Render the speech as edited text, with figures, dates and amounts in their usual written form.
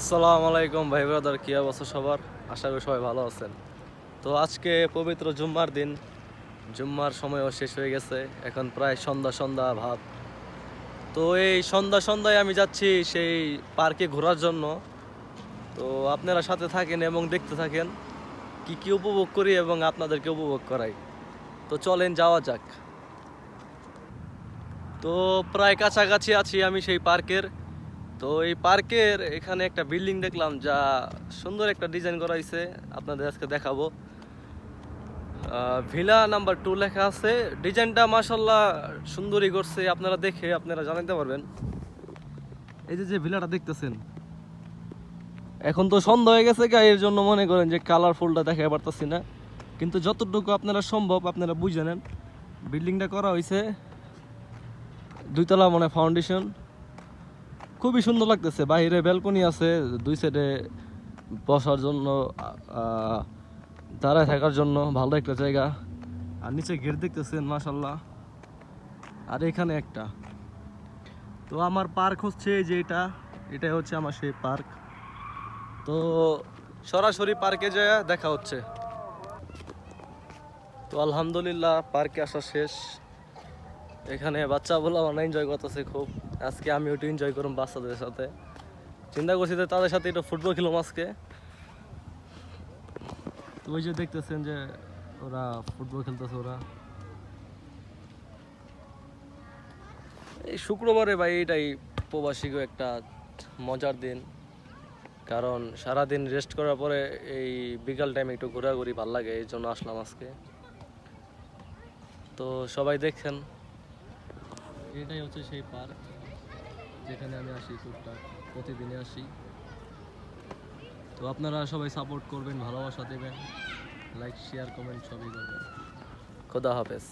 আসসালামু আলাইকুম ভাই ব্রাদার, কি অবস্থা সবার? আশা করি সবাই ভালো আছেন। তো আজকে পবিত্র জুম্মার দিন, জুম্মার সময়ও শেষ হয়ে গেছে, এখন প্রায় সন্ধ্যা সন্ধ্যা ভাব। তো এই সন্ধ্যা সন্ধ্যায় আমি যাচ্ছি সেই পার্কে ঘোরার জন্য। তো আপনারা সাথে থাকেন এবং দেখতে থাকেন কি কি উপভোগ করি এবং আপনাদেরকে উপভোগ করাই। তো চলেন যাওয়া যাক। তো প্রায় কাছাকাছি আছি আমি সেই পার্কের। তো এই পার্কের এখানে একটা বিল্ডিং দেখলাম, যা সুন্দর একটা ডিজাইন করা হয়েছে, আপনাদের আজকে দেখাবো। ভিলা নাম্বার 2 লেখা আছে। ডিজাইনটা মাশাল্লাহ সুন্দরই করছে, আপনারা দেখে আপনারা জানাতে পারবেন। এই যে যে ভিলাটা দেখতেছেন, এখন তো সন্ধ্যা হয়ে গেছে গা, এর জন্য মনে করেন যে কালারফুলটা দেখাতে পারতাছি না, কিন্তু যতটুকু আপনারা সম্ভব আপনারা বুঝে নেন। বিল্ডিংটা করা হয়েছে 2 তলা, মানে ফাউন্ডেশন খুবই সুন্দর লাগতেছে। বাইরে ব্যালকনি আছে, 2 সাইডে বসার জন্য, দাঁড়ায় থাকার জন্য ভালো একটা জায়গা। আর নিচে গেট দেখতেছেন মাশাল্লাহ। আর এখানে একটা, তো আমার পার্ক হচ্ছে যে এটাই হচ্ছে আমার সেই পার্ক। তো সরাসরি পার্কে যায় দেখা হচ্ছে। তো আলহামদুলিল্লাহ পার্কে আসা শেষ। এখানে বাচ্চা বলা অনেক এনজয় করতেছে খুব। আজকে আমি ওইটা এনজয় করুম বাচ্চাদের সাথে। চিন্তা করছি যে তাদের সাথে একটু ফুটবল খেলুম আজকে। তো ওই যে দেখতেছেন যে ওরা ফুটবল খেলতেছে। ওরা এই শুক্রবারে ভাই এটাই প্রবাসীকে একটা মজার দিন, কারণ সারাদিন রেস্ট করার পরে এই বিকাল টাইমে একটু ঘোরাঘুরি ভাল লাগে, এই জন্য আসলাম আজকে। তো সবাই দেখছেন, এটাই হচ্ছে সেই পার্ক যেখানে আমি আসি টুকটাক, প্রতিদিনে আসি। তো আপনারা সবাই সাপোর্ট করবেন, ভালোবাসা দেবেন, লাইক শেয়ার কমেন্ট সবই করবেন। খোদা হাফেজ।